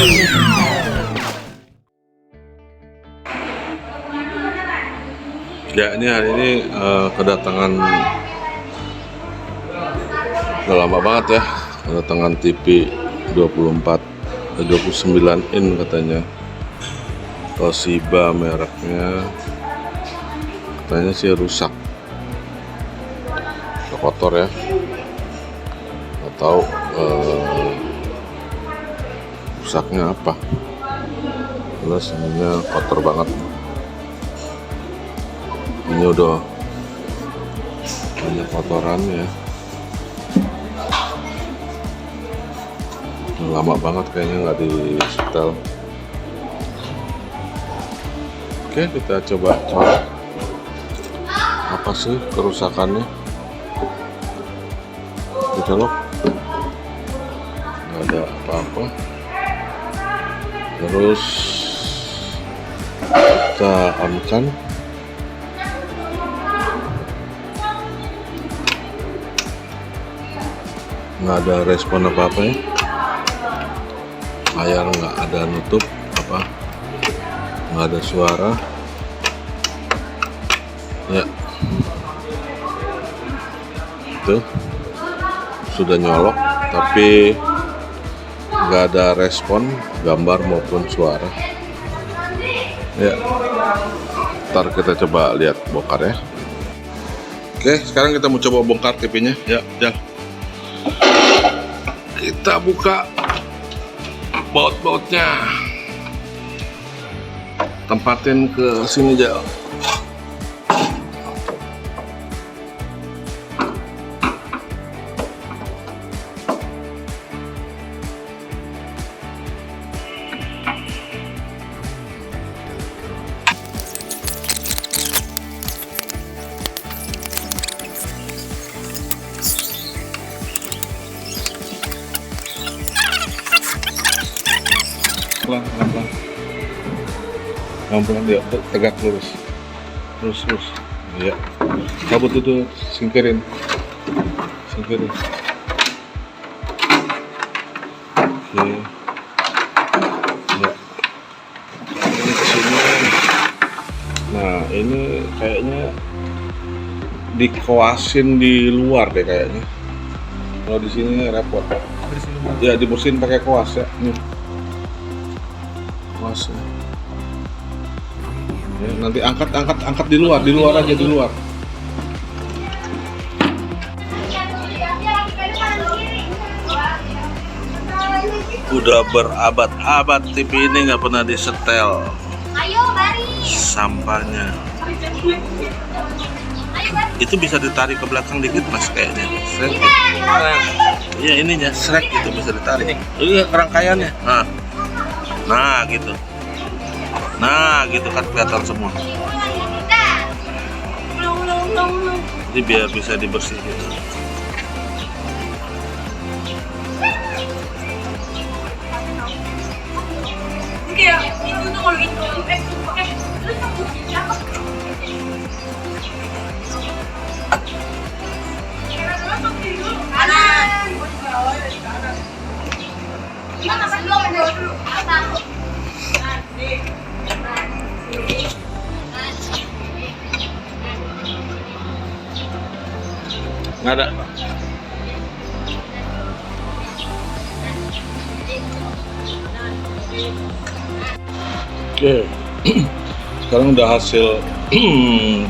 Ya, ini hari ini kedatangan udah lama banget ya, kedatangan TV 29 in katanya, Toshiba mereknya, katanya sih rusak, udah kotor ya, nggak tahu rusaknya apa, jelas ininya kotor banget. Ini udah banyak kotoran ya, lama banget kayaknya nggak di setel. Oke, kita coba apa sih kerusakannya. Kita loh, nggak ada apa-apa. Terus kita on-kan. Nggak ada respon apa-apa ya, layar nggak ada nutup apa, nggak ada suara ya, itu sudah nyolok tapi nggak ada respon gambar maupun suara ya. Ntar kita coba lihat bongkar ya. Oke, sekarang kita mau coba bongkar TV-nya ya. Kita buka baut-bautnya, tempatin ke sini aja. Pelan-pelan dia tegak lurus, terus ya, cabut itu, singkirin oke. Ya, ini kesini. Nah, ini kayaknya dikoasin di luar deh kayaknya. Kalau di sini repot ya, dibersihin pakai koas ya. Nih koas ya. Ya, nanti angkat di luar aja, di luar. Udah berabad-abad TV ini nggak pernah disetel. Ayo, Bari. Sampahnya. Itu bisa ditarik ke belakang dikit mas kayaknya. Srek. Iya ininya srek itu bisa ditarik. Iya rangkaiannya. Nah gitu. Nah gitu kan kelihatan semua. Jadi biar bisa dibersihin. Iya, itu tuh kalau itu pakai terus aku siapa? Kanan. Gimana sih lo dulu? Apa? Nggak ada. Oke, sekarang udah hasil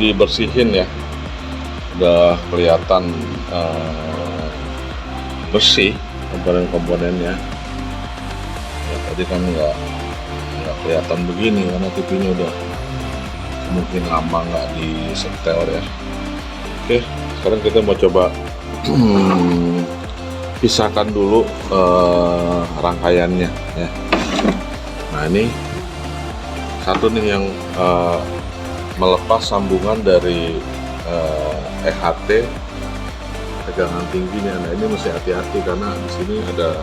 dibersihin ya, udah kelihatan bersih komponen-komponennya. Ya, tadi kan nggak kelihatan begini karena TV-nya udah mungkin lama nggak disetel ya. Oke, sekarang kita mau coba pisahkan dulu rangkaiannya ya. Nah ini satu nih yang melepas sambungan dari EHT tegangan tingginya. Nah ini mesti hati-hati karena di sini ada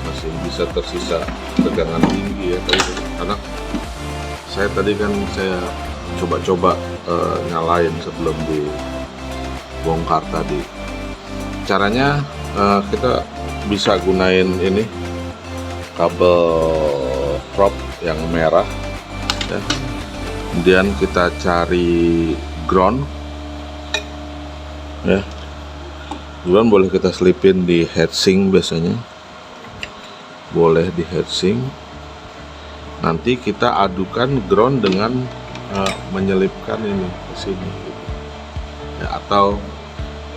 masih bisa tersisa tegangan tinggi ya karena saya tadi kan coba-coba nyalain sebelum dibongkar tadi. Caranya kita bisa gunain ini kabel prop yang merah ya. Kemudian kita cari ground ya. Ground boleh kita selipin di heatsink, biasanya boleh di heatsink. Nanti kita adukan ground dengan menyelipkan ini ke sini ya, atau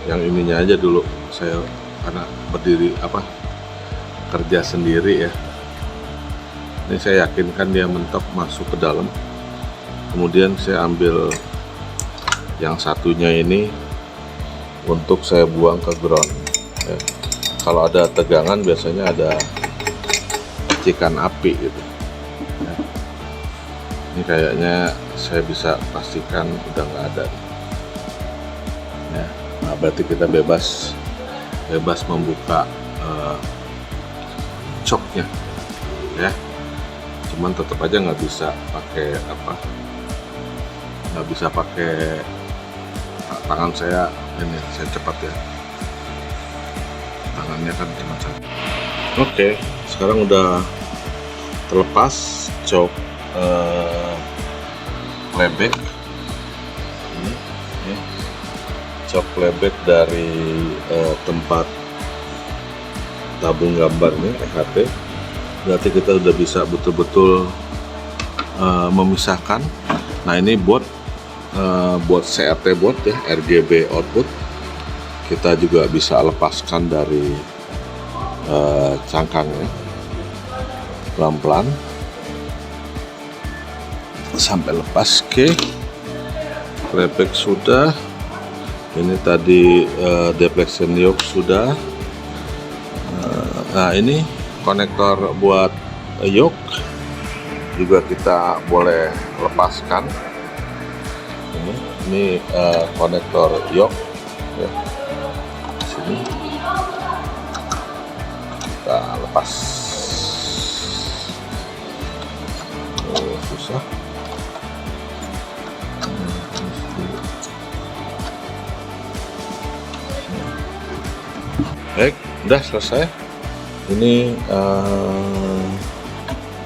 yang ininya aja dulu. Saya karena berdiri kerja sendiri ya, ini saya yakinkan dia mentok masuk ke dalam. Kemudian saya ambil yang satunya ini untuk saya buang ke ground ya. Kalau ada tegangan biasanya ada percikan api gitu ya. Ini kayaknya saya bisa pastikan udah nggak ada ya. Nah, berarti kita bebas membuka coknya ya. Cuman tetap aja nggak bisa pakai tangan saya ini. Saya cepat ya, tangannya kan cuma satu. Oke, sekarang udah terlepas cok playback ini ya. Cok playback dari tempat tabung gambar ini EHT. Berarti kita udah bisa betul-betul memisahkan. Nah, ini buat CRT board ya, RGB output. Kita juga bisa lepaskan dari cangkangnya pelan-pelan sampai lepas. Oke, playback sudah. Ini tadi deflection yoke sudah. Nah, ini konektor buat yoke juga kita boleh lepaskan. Ini konektor yoke ya. Sini kita lepas. Oh, susah. Baik, udah selesai. Ini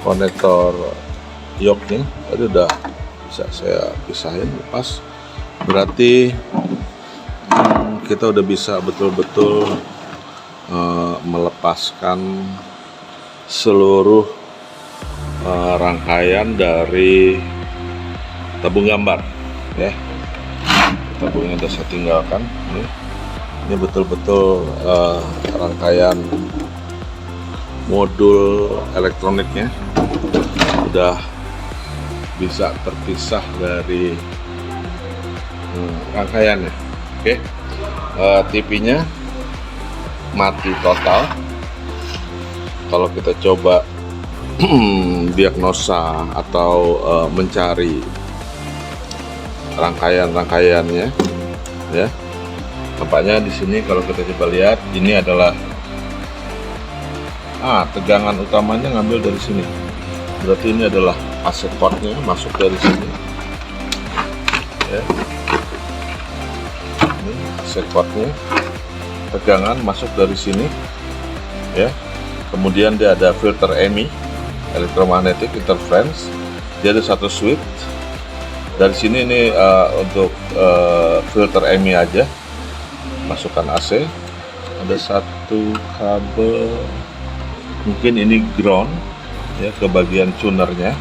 konektor yoke nih tadi udah bisa saya pisahin, lepas. Berarti kita udah bisa betul-betul melepaskan seluruh rangkaian dari tabung gambar ya. Tabungnya udah saya tinggalkan. Ini betul-betul rangkaian modul elektroniknya udah bisa terpisah dari rangkaiannya. Oke, TV-nya mati total. Kalau kita coba diagnosa atau mencari rangkaiannya ya, tampaknya di sini kalau kita coba lihat, ini adalah tegangan utamanya ngambil dari sini. Berarti ini adalah AC cord-nya masuk dari sini ya. Ini AC cord-nya, tegangan masuk dari sini ya. Kemudian dia ada filter EMI, electromagnetic interference. Dia ada satu switch dari sini. Ini untuk filter EMI aja, masukkan AC. Ada satu kabel, mungkin ini ground ya, ke bagian tunernya.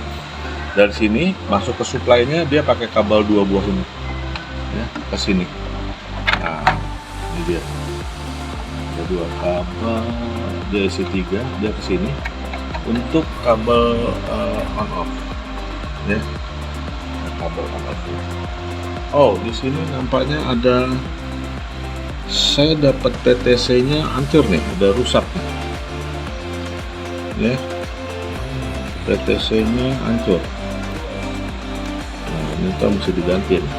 Dari sini masuk ke supply-nya, dia pakai kabel 2 buah ini ya, ke sini. Nah, ini dia ada 2 kabel, dia isi 3, dia ke sini untuk kabel on off ya. Kabel on off. Oh, di sini nampaknya ada, saya dapat PTC-nya hancur nih, udah rusak ya. PTC-nya hancur. Nah, ini kita mesti diganti nih.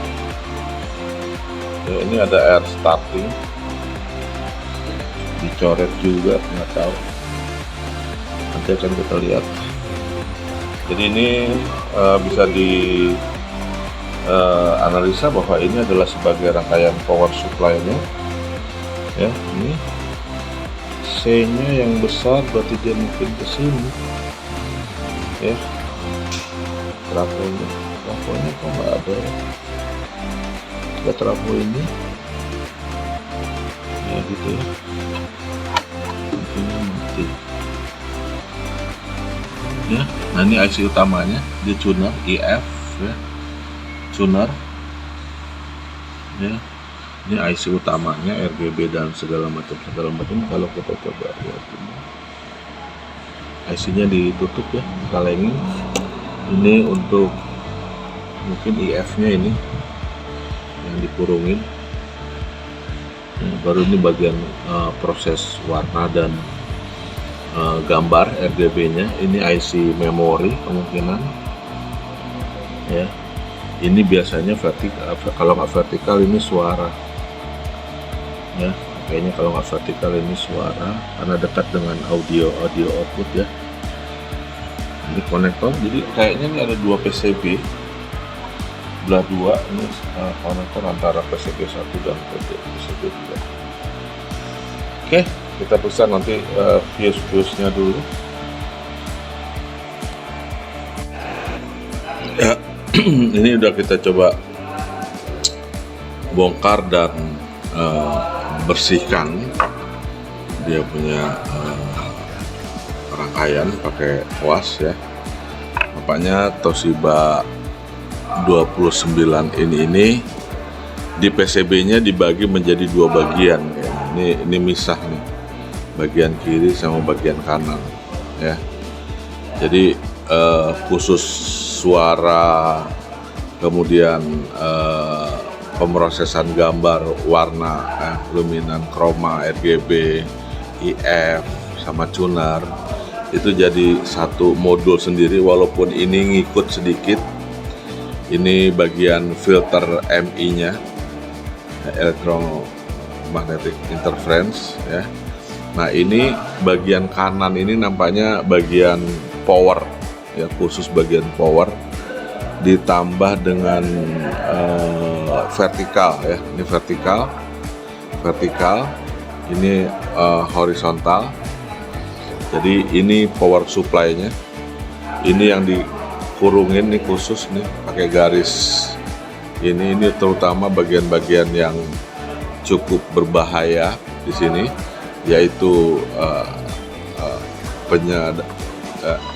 Ya, ini ada air starting, dicoret juga, nggak tahu. Nanti akan kita lihat. Jadi ini bisa di analisa bahwa ini adalah sebagai rangkaian power supply-nya ya. Ini PC-nya yang besar berarti dia mungkin ke sini ya. Trafonya kok nggak ada ya. Kita trafo ini ya gitu ya, mungkinnya mati ya. Nah ini IC utamanya di tuner IF ya, tuner ya. Ini IC utamanya RGB dan segala macam. Kalau kita coba lihat ini IC-nya ditutup ya, kalengin. Ini untuk mungkin IF-nya ini yang dikurungin. Nah, baru ini bagian proses warna dan gambar RGB-nya. Ini IC memori kemungkinan ya. Ini biasanya vertikal, kalau nggak vertikal ini suara ya. Kayaknya kalau nggak vertikal ini suara karena dekat dengan audio output ya. Ini konektor, jadi kayaknya ini ada dua PCB belah dua. Ini konektor antara PCB 1 dan PCB 2. Oke, kita periksa nanti fuse-nya dulu ya. Ini udah kita coba bongkar dan bersihkan dia punya rangkaian pakai kuas ya. Nampaknya Toshiba 29 ini di PCB-nya dibagi menjadi dua bagian ya. Ini misah nih, bagian kiri sama bagian kanan ya. Jadi khusus suara, kemudian pemrosesan gambar, warna, luminan, chroma, RGB, IF sama tuner itu jadi satu modul sendiri, walaupun ini ngikut sedikit. Ini bagian filter MI-nya, electromagnetic interference ya. Nah ini bagian kanan ini nampaknya bagian power ya, khusus bagian power ditambah dengan vertikal ya. Ini vertikal, ini horizontal. Jadi ini power supply-nya. Ini yang dikurungin nih khusus nih pakai garis. Ini terutama bagian-bagian yang cukup berbahaya di sini, yaitu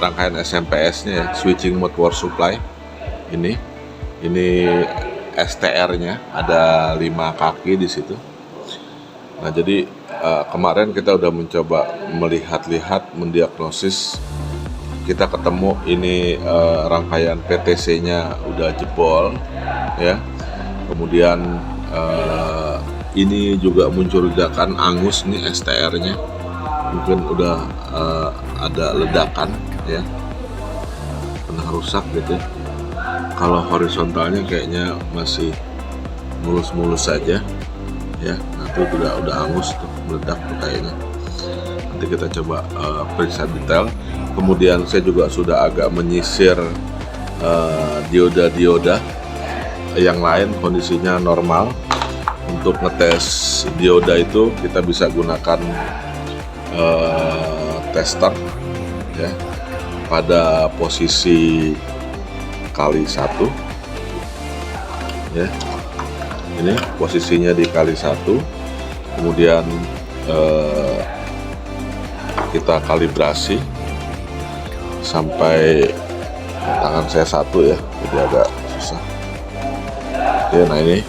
rangkaian SMPS-nya ya, switching mode power supply. Ini STR-nya ada 5 kaki di situ. Nah jadi kemarin kita udah mencoba melihat-lihat, mendiagnosis, kita ketemu ini rangkaian PTC-nya udah jebol ya. Kemudian ini juga muncul ledakan angus nih STR-nya, mungkin udah ada ledakan ya, pernah rusak gitu. Kalau horizontalnya kayaknya masih mulus-mulus saja ya. Nah itu udah angus tuh, meledak tuh kayaknya. Nanti kita coba periksa detail. Kemudian saya juga sudah agak menyisir dioda-dioda yang lain kondisinya normal. Untuk ngetes dioda itu kita bisa gunakan tester ya pada posisi kali 1 ya. Ini posisinya di kali 1, kemudian kita kalibrasi sampai tangan saya 1 ya, jadi agak susah ya. Nah ini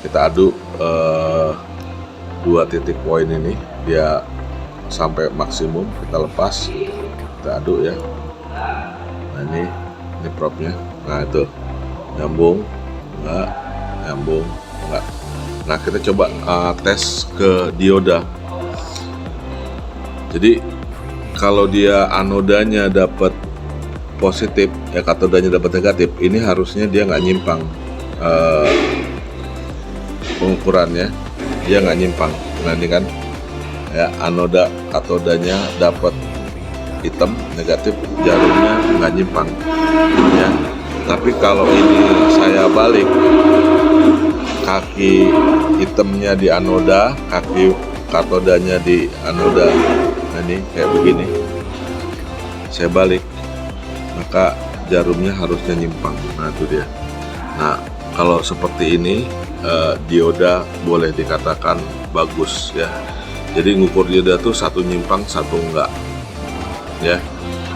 kita aduk 2 titik poin ini, dia sampai maksimum, kita lepas, kita aduk ya. Nah ini propnya. Nah itu nyambung enggak, nyambung enggak. Nah kita coba tes ke dioda. Jadi kalau dia anodanya dapat positif ya, katodanya dapat negatif, ini harusnya dia nggak nyimpang pengukurannya, dia nggak nyimpang. Nah ini kan ya, anoda katodanya dapat hitam negatif, jarumnya nggak nyimpang ya. Tapi kalau ini saya balik, kaki hitamnya di anoda, kaki katodanya di anoda, nah ini kayak begini, saya balik, maka jarumnya harusnya nyimpang. Nah itu dia. Nah kalau seperti ini dioda boleh dikatakan bagus ya. Jadi ngukur dioda tuh satu nyimpang satu enggak ya.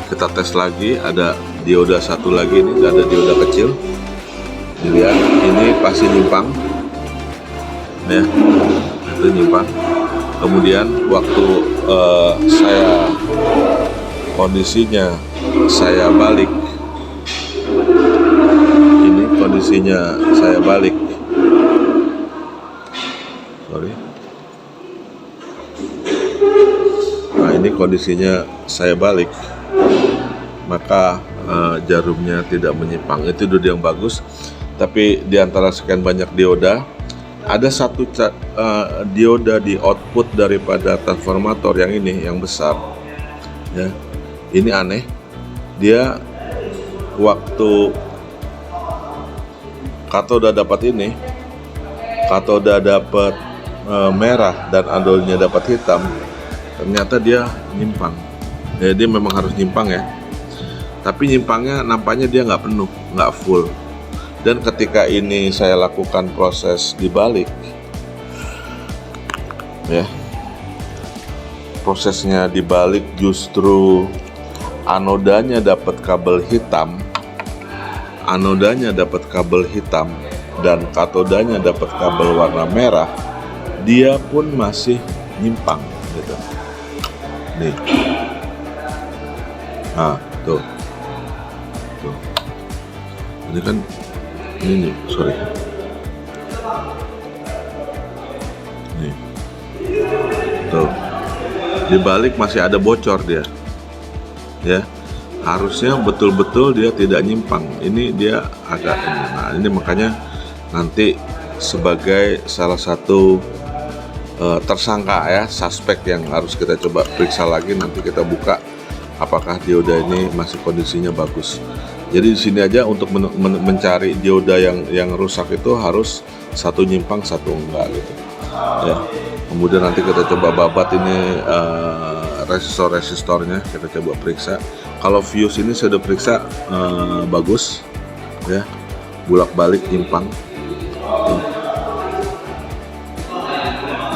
Kita tes lagi, ada dioda satu lagi, ini ada dioda kecil, dilihat ini pasti nyimpang ya, itu nyimpang. Kemudian waktu kondisinya saya balik, ini kondisinya saya balik, sorry, nah ini kondisinya saya balik, maka jarumnya tidak menyimpang. Itu dioda yang bagus. Tapi di antara sekian banyak dioda, ada satu dioda di output daripada transformator yang ini, yang besar ya. Ini aneh, dia waktu katoda dapat ini, katoda dapat merah dan anodnya dapat hitam, ternyata dia nyimpang. Ya, dia memang harus nyimpang ya, tapi nyimpangnya nampaknya dia nggak penuh, nggak full. Dan ketika ini saya lakukan proses dibalik ya, prosesnya dibalik, justru anodanya dapat kabel hitam, dan katodanya dapat kabel warna merah, dia pun masih nyimpang gitu. Nih, nah tuh, ini kan ini nih, sorry, nih, tuh, dibalik masih ada bocor dia, ya, harusnya betul-betul dia tidak nyimpang. Ini dia agak ini, nah ini makanya nanti sebagai salah satu tersangka ya, suspek yang harus kita coba periksa lagi. Nanti kita buka apakah dioda ini masih kondisinya bagus. Jadi di sini aja untuk mencari dioda yang rusak itu harus satu nyimpang satu enggak gitu ya. Kemudian nanti kita coba babat ini resistor-resistornya, kita coba periksa. Kalau fuse ini saya udah periksa bagus ya, bolak-balik nyimpang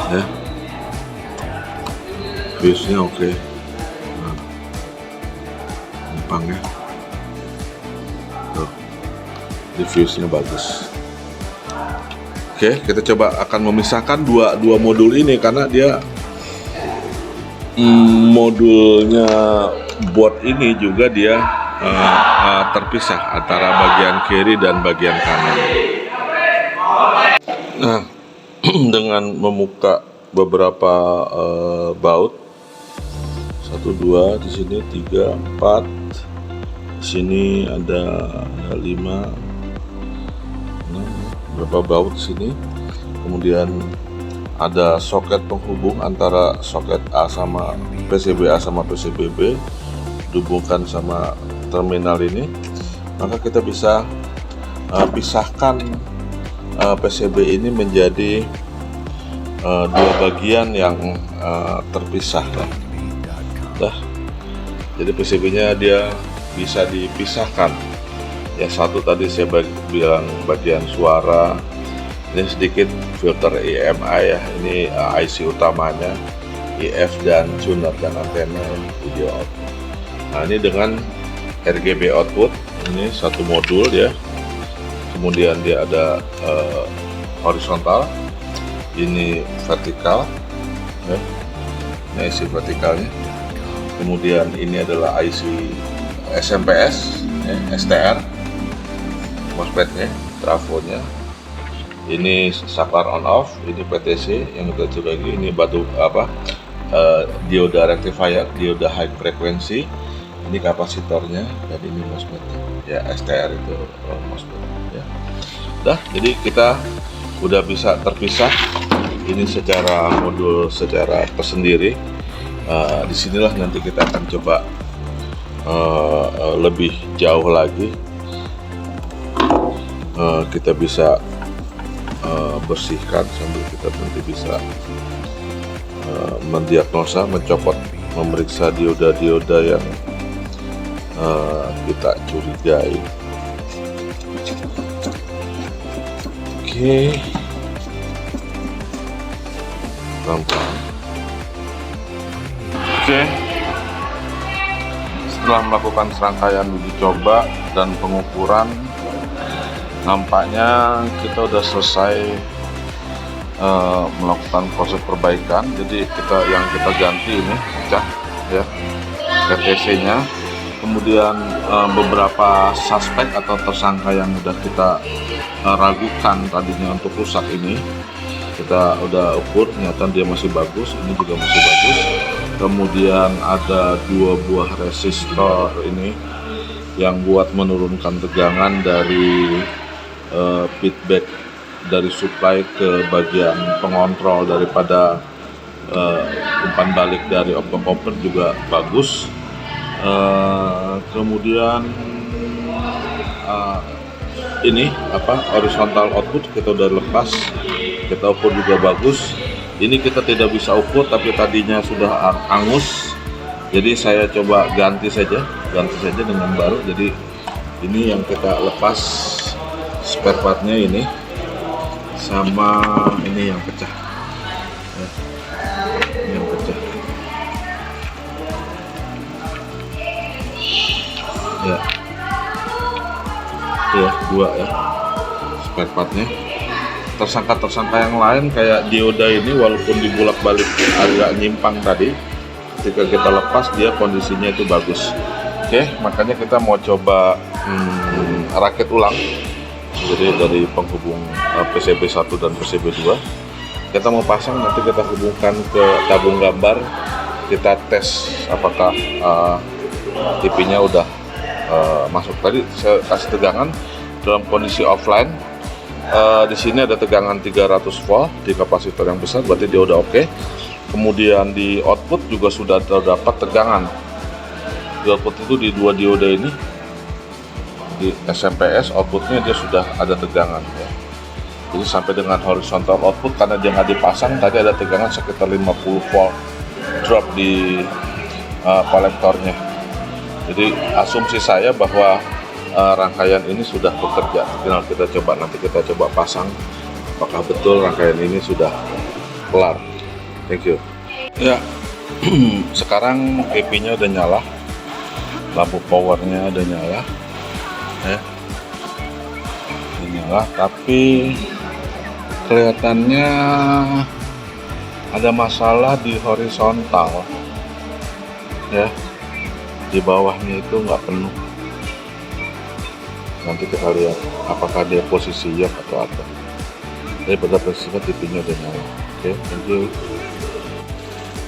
ya, fuse-nya oke. Nah, nyimpang ya. Fuse-nya bagus. Oke, kita coba akan memisahkan dua modul ini karena dia modulnya board ini juga dia terpisah antara bagian kiri dan bagian kanan. Nah, dengan membuka beberapa baut, 1, 2 di sini, 3, 4 di sini ada 5. Beberapa baut sini, kemudian ada soket penghubung antara soket A sama PCB A sama PCB B, dihubungkan sama terminal ini. Maka kita bisa pisahkan PCB ini menjadi dua bagian yang terpisah lah. Jadi PCB-nya dia bisa dipisahkan. Ya, satu tadi saya bilang bagian suara, ini sedikit filter EMI ya, ini IC utamanya, EF dan tuner dan antena video out. Nah ini dengan RGB output, ini satu modul ya, kemudian dia ada horizontal, ini vertikal ya, ini IC vertikalnya, kemudian ini adalah IC SMPS ya, STR, MOSFET-nya, trafonya, ini saklar on off, ini PTC yang kita coba lagi, ini batu dioda rectifier, dioda high frequency, ini kapasitornya, dan ini MOSFET-nya ya, STR itu MOSFET ya. Jadi kita udah bisa terpisah ini secara modul, secara tersendiri. Disinilah nanti kita akan coba lebih jauh lagi. Kita bisa bersihkan sambil kita nanti bisa mendiagnosa, mencopot, memeriksa dioda-dioda yang kita curigai. Oke, pelan-pelan. Oke, setelah melakukan serangkaian uji coba dan pengukuran, nampaknya kita udah selesai melakukan proses perbaikan. Jadi yang kita ganti ini pecah ya, PTC-nya. Kemudian beberapa suspek atau tersangka yang udah kita ragukan tadinya untuk rusak ini kita udah ukur, ternyata dia masih bagus, ini juga masih bagus. Kemudian ada 2 buah resistor ini yang buat menurunkan tegangan dari feedback dari supply ke bagian pengontrol daripada umpan balik dari optokoper juga bagus. Kemudian ini horizontal output kita udah lepas, kita ukur juga bagus. Ini kita tidak bisa ukur tapi tadinya sudah angus, jadi saya coba ganti saja dengan baru. Jadi ini yang kita lepas spare partnya ini, sama ini yang pecah ya. Ini yang pecah ya, ya 2 ya spare partnya. Tersangka yang lain kayak dioda ini, walaupun dibulak-balik agak nyimpang tadi, ketika kita lepas dia kondisinya itu bagus. Oke, makanya kita mau coba rakit ulang. Jadi dari penghubung PCB 1 dan PCB 2 kita mau pasang, nanti kita hubungkan ke tabung gambar, kita tes apakah IP-nya udah masuk. Tadi saya kasih tegangan dalam kondisi offline. Di sini ada tegangan 300 volt di kapasitor yang besar, berarti dia udah oke. Kemudian di output juga sudah terdapat tegangan. Di output itu di 2 dioda ini, di SMPS outputnya dia sudah ada tegangan ya. Jadi sampai dengan horizontal output, karena dia nggak dipasang, tadi ada tegangan sekitar 50 volt drop di kolektornya. Jadi asumsi saya bahwa rangkaian ini sudah bekerja. Tinggal nanti kita coba pasang apakah betul rangkaian ini sudah kelar. Thank you. Ya, sekarang IP-nya udah nyala, lampu powernya udah nyala ya, udah nyala, tapi kelihatannya ada masalah di horizontal ya, di bawahnya itu nggak penuh. Nanti kita lihat apakah dia posisi yok atau apa. Tapi pada prinsipnya TV-nya udah nyala. Oke, thank you.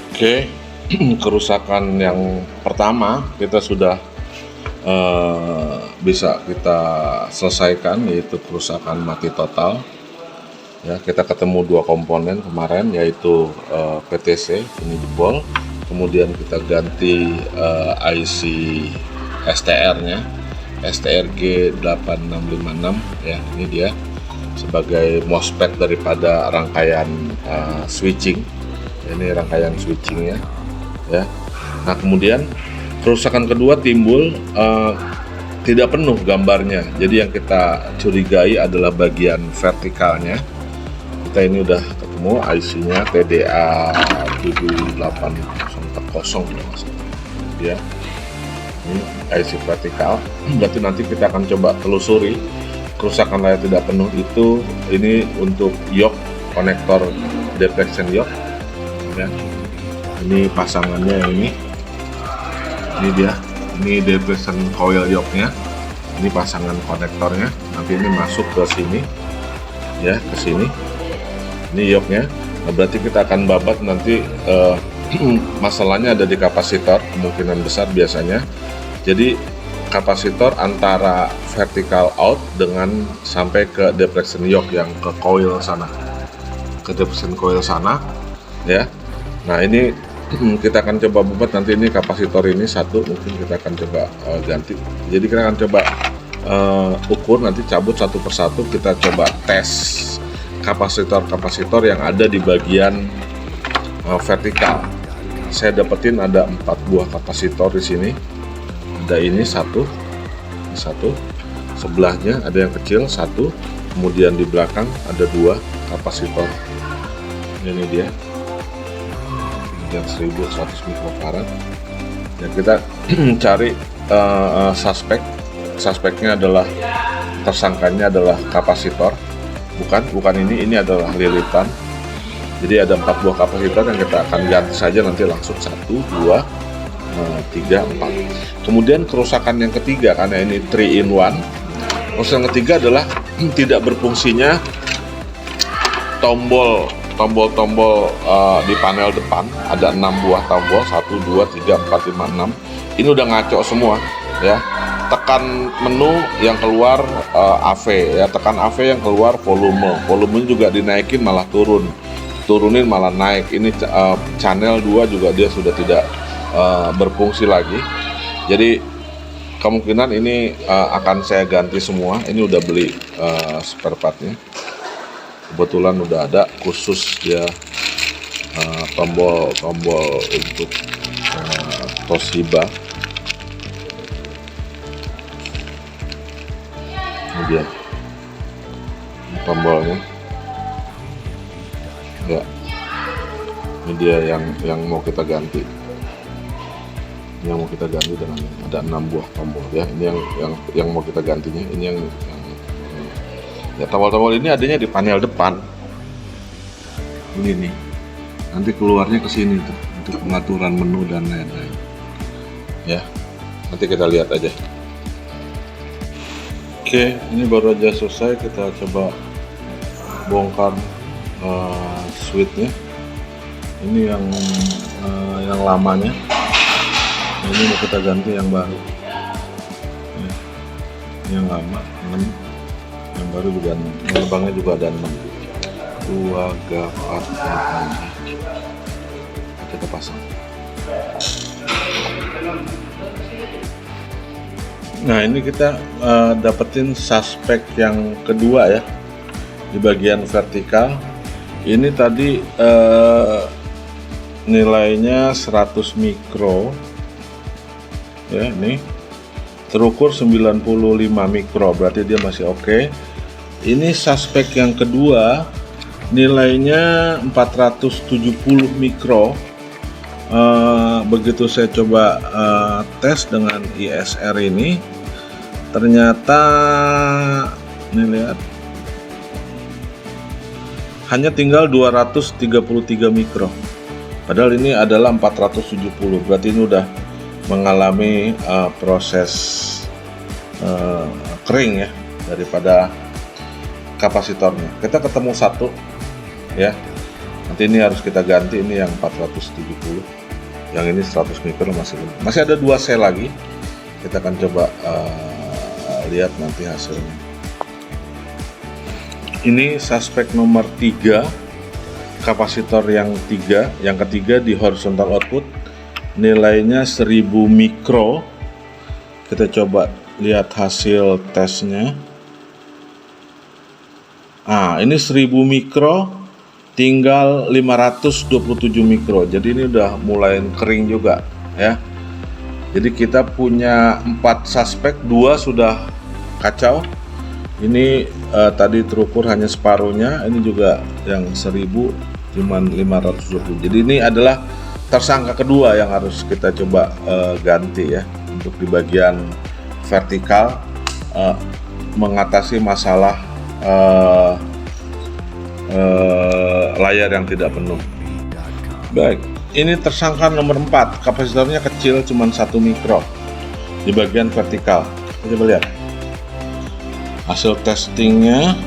Oke, kerusakan yang pertama kita sudah bisa kita selesaikan, yaitu kerusakan mati total. Ya, kita ketemu 2 komponen kemarin, yaitu PTC ini jebol. Kemudian kita ganti IC STR-nya. STRG 8656 ya, ini dia sebagai MOSFET daripada rangkaian switching. Ini rangkaian switchingnya ya. Nah, kemudian kerusakan kedua timbul tidak penuh gambarnya. Jadi yang kita curigai adalah bagian vertikalnya. Kita ini udah ketemu IC-nya TDA 7840 ya. Ini IC vertikal, berarti nanti kita akan coba telusuri kerusakan layar tidak penuh itu. Ini untuk yok, konektor deflection yok ya. Ini pasangannya ini dia, ini deflection coil yoknya, ini pasangan konektornya. Nanti ini masuk ke sini ya, ke sini, ini yoknya. Nah, berarti kita akan babat nanti masalahnya ada di kapasitor, kemungkinan besar biasanya. Jadi kapasitor antara vertical out dengan sampai ke deflection yoke yang ke coil sana, ke deflection coil sana ya. Nah, ini kita akan coba buat nanti. Ini kapasitor ini satu, mungkin kita akan coba ganti. Jadi kita akan coba ukur, nanti cabut satu persatu, kita coba tes kapasitor yang ada di bagian vertikal. Saya dapetin ada 4 buah kapasitor di sini. Ada ini satu, sebelahnya ada yang kecil satu, kemudian di belakang ada 2 kapasitor. Ini dia, yang 1100 mikrofarad. Ya, kita cari suspeknya adalah, tersangkanya adalah kapasitor, bukan ini adalah lilitan. Jadi ada 4 buah kapasitor yang kita akan ganti saja nanti langsung 1, 2, 3, 4. Kemudian kerusakan yang ketiga, karena ini 3 in 1, kerusakan ketiga adalah tidak berfungsinya tombol di panel depan. Ada 6 buah tombol, 1, 2, 3, 4, 5, 6. Ini udah ngaco semua ya. Tekan menu yang keluar AV ya, tekan AV yang keluar volumenya juga dinaikin malah turunin malah naik. Ini channel 2 juga dia sudah tidak berfungsi lagi. Jadi kemungkinan ini akan saya ganti semua. Ini udah beli spare partnya, kebetulan udah ada khusus dia, tombol untuk Toshiba. Ini dia tombolnya ya, ini dia yang mau kita ganti. Yang mau kita ganti dengan ada 6 buah tombol ya. Ini yang mau kita gantinya. Ini yang ya, tombol-tombol ini adanya di panel depan. Ini nih, nanti keluarnya ke sini tuh untuk pengaturan menu dan lain-lain. Ya, nanti kita lihat aja. Oke, ini baru aja selesai. Kita coba bongkar switchnya. Ini yang lamanya. Ini mau kita ganti yang baru. Ini yang lama 6, yang baru juga 6. Lubangnya juga ada 6. 2 gafat. Kita pasang. Nah, ini kita dapetin suspek yang kedua ya, di bagian vertikal. Ini tadi nilainya 100 mikro ya, ini terukur 95 mikro, berarti dia masih oke. Ini suspek yang kedua nilainya 470 mikro. Begitu saya coba tes dengan ISR ini, ternyata ini lihat hanya tinggal 233 mikro, padahal ini adalah 470. Berarti ini udah mengalami proses kering ya daripada kapasitornya. Kita ketemu satu ya, nanti ini harus kita ganti. Ini yang 470, yang ini 100 mikro masih ada 2 sel lagi. Kita akan coba lihat nanti hasilnya. Ini suspek nomor 3, kapasitor yang ketiga di horizontal output, nilainya 1000 mikro. Kita coba lihat hasil tesnya. Ini 1000 mikro tinggal 527 mikro. Jadi ini udah mulai kering juga ya. Jadi kita punya 4 suspek, 2 sudah kacau. Ini tadi terukur hanya separuhnya. Ini juga yang 1000 cuman 520. Jadi ini adalah tersangka kedua yang harus kita coba ganti ya, untuk di bagian vertikal, mengatasi masalah layar yang tidak penuh. Baik, ini tersangka nomor 4, kapasitornya kecil cuman 1 mikro di bagian vertikal. Kita coba lihat hasil testingnya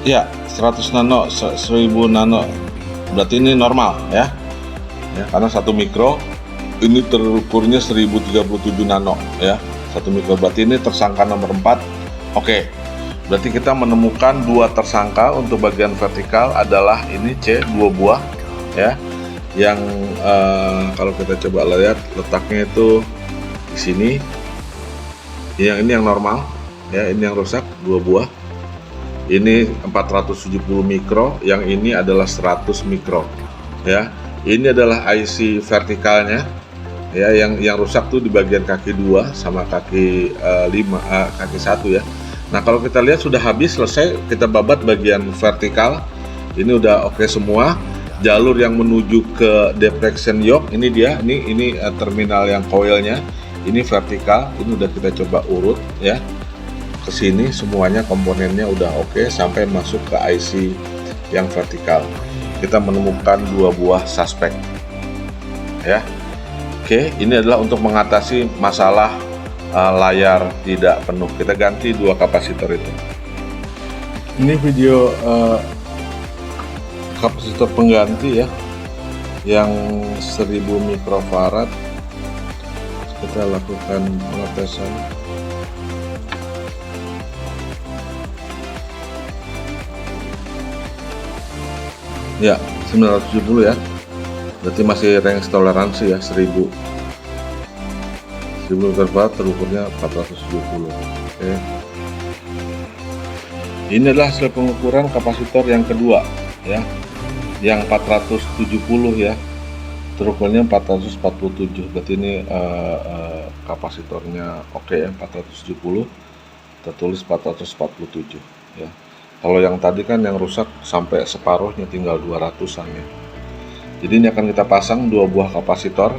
ya, 100 nano, 1000 nano, berarti ini normal ya, karena 1 mikro. Ini terukurnya 1037 nano ya, 1 mikro, berarti ini tersangka nomor 4. Oke, berarti kita menemukan 2 tersangka untuk bagian vertikal adalah ini C, 2 buah ya, yang kalau kita coba lihat letaknya itu di sini. Yang ini yang normal ya, ini yang rusak 2 buah. Ini 470 mikro, yang ini adalah 100 mikro ya. Ini adalah IC vertikalnya, ya. Yang rusak tuh di bagian kaki 2 sama kaki 5, kaki 1 ya. Nah kalau kita lihat sudah habis, selesai kita babat bagian vertikal. Ini udah oke semua. Jalur yang menuju ke depression yoke ini dia, ini terminal yang coilnya. Ini vertikal, ini udah kita coba urut ya. Ke sini semuanya komponennya udah oke sampai masuk ke IC yang vertikal. Kita menemukan 2 buah suspek ya. Oke, ini adalah untuk mengatasi masalah layar tidak penuh. Kita ganti 2 kapasitor itu. Ini video kapasitor pengganti ya, yang 1000 mikrofarad. Kita lakukan pengetesan. Ya, 970 ya. Berarti masih range toleransi ya, 1000 mikrofarad, terukurnya 470. Oke. Ini adalah hasil pengukuran kapasitor yang kedua ya, yang 470 ya, terukurnya 447. Berarti ini kapasitornya oke ya, 470, tertulis 447 ya. Kalau yang tadi kan yang rusak sampai separuhnya, tinggal 200-an ya. Jadi ini akan kita pasang 2 buah kapasitor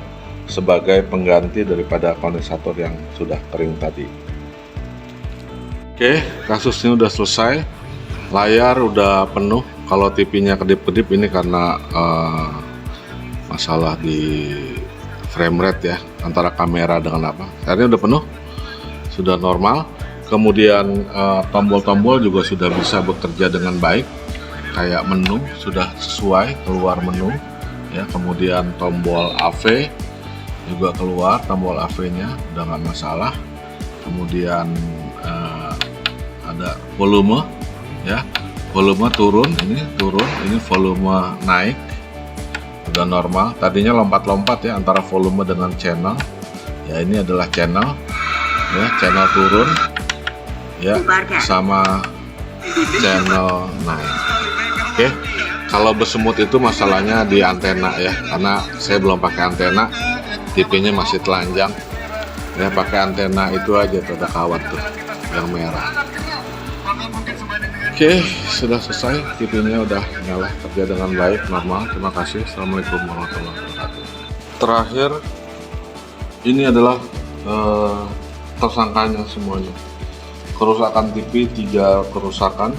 sebagai pengganti daripada kondensator yang sudah kering tadi. Oke, kasusnya udah selesai. Layar udah penuh. Kalau TV-nya kedip-kedip ini karena masalah di frame rate ya, antara kamera dengan apa. Akhirnya udah penuh, sudah normal. Kemudian tombol-tombol juga sudah bisa bekerja dengan baik. Kayak menu sudah sesuai, keluar menu ya. Kemudian tombol AV juga keluar, tombol AV-nya udah nggak masalah. Kemudian ada volume ya, volume turun, ini volume naik, udah normal. Tadinya lompat-lompat ya antara volume dengan channel ya. Ini adalah channel ya, channel turun ya, sama channel naik. Oke, kalau bersemut itu masalahnya di antena ya, karena saya belum pakai antena, TV-nya masih telanjang ya. Pakai antena itu aja tuh, ada kawat tuh yang merah. Oke, sudah selesai, TV-nya udah nyala, kerja dengan baik, normal. Terima kasih. Assalamualaikum warahmatullahi wabarakatuh. Terakhir, ini adalah tersangkanya semuanya. Kerusakan TV 3 kerusakan.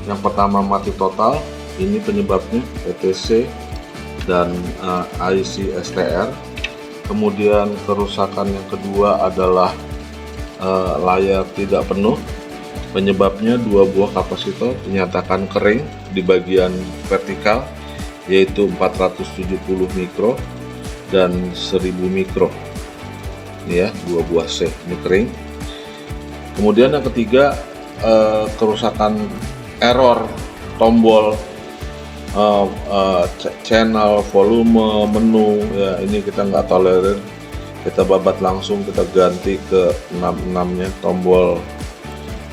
Yang pertama mati total, ini penyebabnya PTC dan IC STR. Kemudian kerusakan yang kedua adalah layar tidak penuh. Penyebabnya 2 buah kapasitor dinyatakan kering di bagian vertikal, yaitu 470 mikro dan 1000 mikro. Ini ya, 2 buah C ini kering. Kemudian yang ketiga, kerusakan error tombol, channel, volume, menu ya. Ini kita nggak tolerir, kita babat langsung, kita ganti ke 66-nya tombol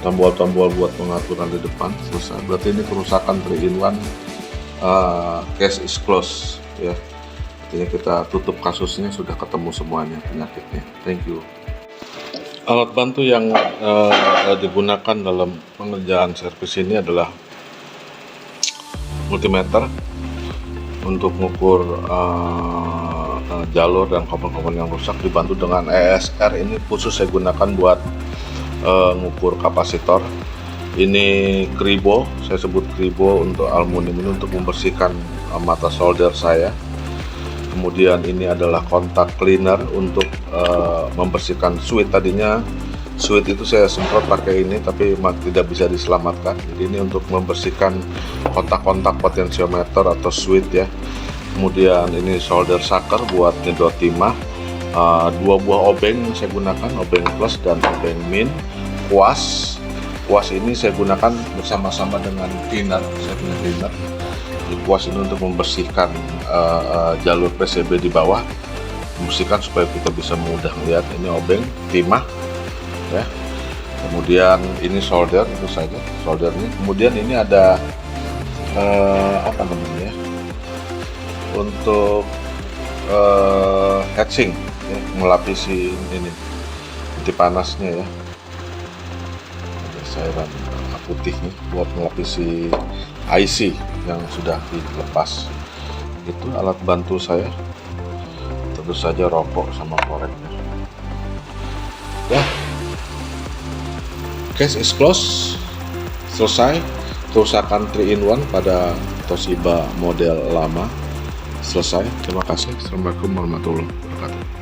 buat pengaturan di depan. Selesai. Berarti ini kerusakan 3-in-1, case is closed ya. Artinya kita tutup kasusnya, sudah ketemu semuanya penyakitnya. Thank you. Alat bantu yang digunakan dalam pengerjaan servis ini adalah multimeter untuk mengukur jalur dan komponen yang rusak, dibantu dengan ESR. Ini khusus saya gunakan buat mengukur kapasitor. Ini kribo, saya sebut kribo untuk aluminium, ini untuk membersihkan mata solder saya. Kemudian ini adalah kontak cleaner untuk membersihkan switch. Tadinya switch itu saya semprot pakai ini, tapi tidak bisa diselamatkan. Jadi ini untuk membersihkan kontak-kontak potensiometer atau switch ya. Kemudian ini solder sucker buat nyedot timah. 2 buah obeng yang saya gunakan, obeng plus dan obeng min. Kuas ini saya gunakan bersama-sama dengan cleaner. Saya punya cleaner. Kuas ini untuk membersihkan jalur PCB di bawah, membersihkan supaya kita bisa mudah melihat. Ini obeng timah ya. Kemudian ini solder, itu saja soldernya. Kemudian ini ada apa namanya ya, untuk heatsink ya, melapisi ini inti panasnya ya. Ada cairan putih nih buat melapisi IC yang sudah dilepas. Itu alat bantu saya, tentu saja rokok sama koreknya ya. Case is closed, selesai. Kerusakan 3-in-1 pada Toshiba model lama selesai. Terima kasih. Assalamualaikum warahmatullahi wabarakatuh.